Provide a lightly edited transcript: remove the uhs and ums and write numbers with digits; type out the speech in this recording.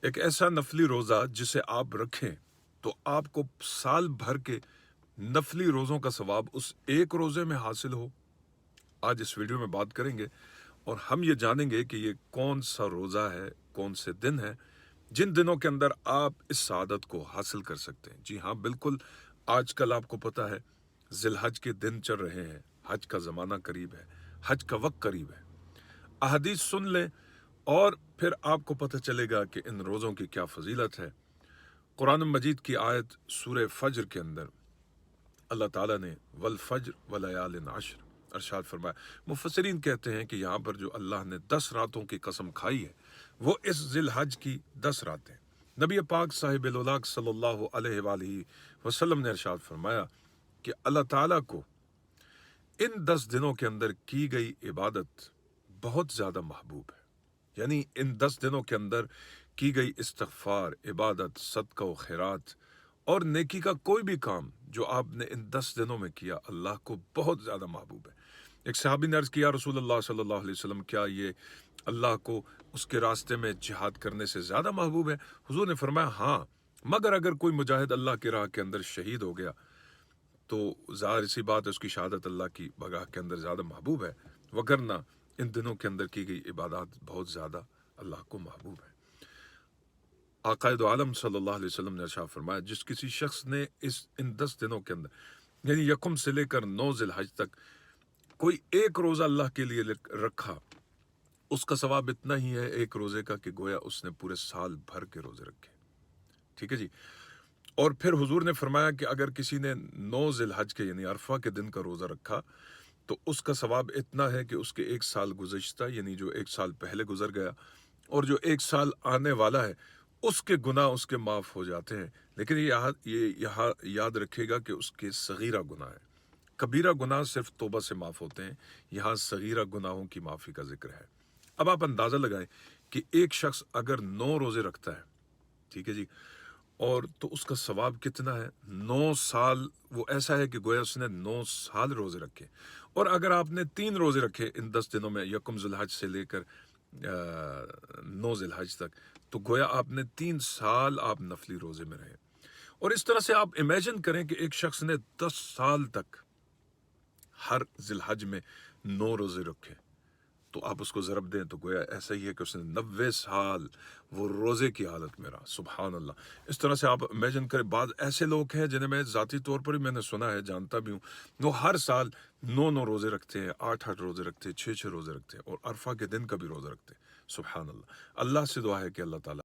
ایک ایسا نفلی روزہ جسے آپ رکھیں تو آپ کو سال بھر کے نفلی روزوں کا ثواب اس ایک روزے میں حاصل ہو۔ آج اس ویڈیو میں بات کریں گے اور ہم یہ جانیں گے کہ یہ کون سا روزہ ہے، کون سے دن ہے جن دنوں کے اندر آپ اس سعادت کو حاصل کر سکتے ہیں۔ جی ہاں، بالکل آج کل آپ کو پتہ ہے ذی الحج کے دن چل رہے ہیں، حج کا زمانہ قریب ہے، حج کا وقت قریب ہے۔ احادیث سن لیں اور پھر آپ کو پتہ چلے گا کہ ان روزوں کی کیا فضیلت ہے۔ قرآن مجید کی آیت سورہ فجر کے اندر اللہ تعالیٰ نے والفجر ولیال عشر ارشاد فرمایا۔ مفسرین کہتے ہیں کہ یہاں پر جو اللہ نے 10 راتوں کی قسم کھائی ہے وہ اس ذی الحج کی 10 راتیں۔ نبی پاک صاحب الولاق صلی اللہ علیہ وآلہ وسلم نے ارشاد فرمایا کہ اللہ تعالیٰ کو ان 10 دنوں کے اندر کی گئی عبادت بہت زیادہ محبوب ہے، یعنی ان 10 دنوں کے اندر کی گئی استغفار، عبادت، صدقہ و خیرات اور نیکی کا کوئی بھی کام جو آپ نے ان 10 دنوں میں کیا اللہ کو بہت زیادہ محبوب ہے۔ ایک صحابی نے عرض کیا رسول اللہ صلی اللہ علیہ وسلم کیا یہ اللہ کو اس کے راستے میں جہاد کرنے سے زیادہ محبوب ہے؟ حضور نے فرمایا ہاں، مگر اگر کوئی مجاہد اللہ کی راہ کے اندر شہید ہو گیا تو ظاہر سی بات ہے اس کی شہادت اللہ کی بارگاہ کے اندر زیادہ محبوب ہے، وگرنہ ان دنوں کے اندر کی گئی عبادات بہت زیادہ اللہ کو محبوب ہے۔ آقائد عالم صلی اللہ علیہ وسلم نے ارشاد فرمایا جس کسی شخص نے ان 10 دنوں کے اندر یعنی یکم سے لے کر 9 ذی الحج تک کوئی ایک روزہ اللہ کے لیے رکھا، اس کا ثواب اتنا ہی ہے ایک روزے کا کہ گویا اس نے پورے سال بھر کے روزے رکھے۔ ٹھیک ہے جی۔ اور پھر حضور نے فرمایا کہ اگر کسی نے 9 ذی الحج کے یعنی عرفہ کے دن کا روزہ رکھا تو اس کا ثواب اتنا ہے کہ اس کے ایک سال گزشتہ یعنی جو ایک سال پہلے گزر گیا اور جو ایک سال آنے والا ہے اس کے گناہ اس کے معاف ہو جاتے ہیں۔ لیکن یہاں یاد رکھے گا کہ اس کے صغیرہ گناہ ہے، کبیرہ گناہ صرف توبہ سے معاف ہوتے ہیں، یہاں صغیرہ گناہوں کی معافی کا ذکر ہے۔ اب آپ اندازہ لگائیں کہ ایک شخص اگر 9 روزے رکھتا ہے، ٹھیک ہے جی، اور تو اس کا ثواب کتنا ہے؟ 9 سال، وہ ایسا ہے کہ گویا اس نے 9 سال روزے رکھے۔ اور اگر آپ نے 3 روزے رکھے ان 10 دنوں میں یکم ذی الحج سے لے کر 9 ذی الحج تک، تو گویا آپ نے 3 سال آپ نفلی روزے میں رہے۔ اور اس طرح سے آپ امیجن کریں کہ ایک شخص نے 10 سال تک ہر ذی الحج میں 9 روزے رکھے تو آپ اس کو ضرب دیں تو گویا ایسا ہی ہے کہ اس نے 90 سال وہ روزے کی حالت میں رہا۔ سبحان اللہ۔ اس طرح سے آپ امیجن کریں، بعض ایسے لوگ ہیں جنہیں میں ذاتی طور پر بھی میں نے سنا ہے، جانتا بھی ہوں، وہ ہر سال 9 روزے رکھتے ہیں، 8 روزے رکھتے ہیں، 6 روزے رکھتے ہیں اور عرفہ کے دن کا بھی روزہ رکھتے ہیں۔ سبحان اللہ۔ اللہ سے دعا ہے کہ اللہ تعالیٰ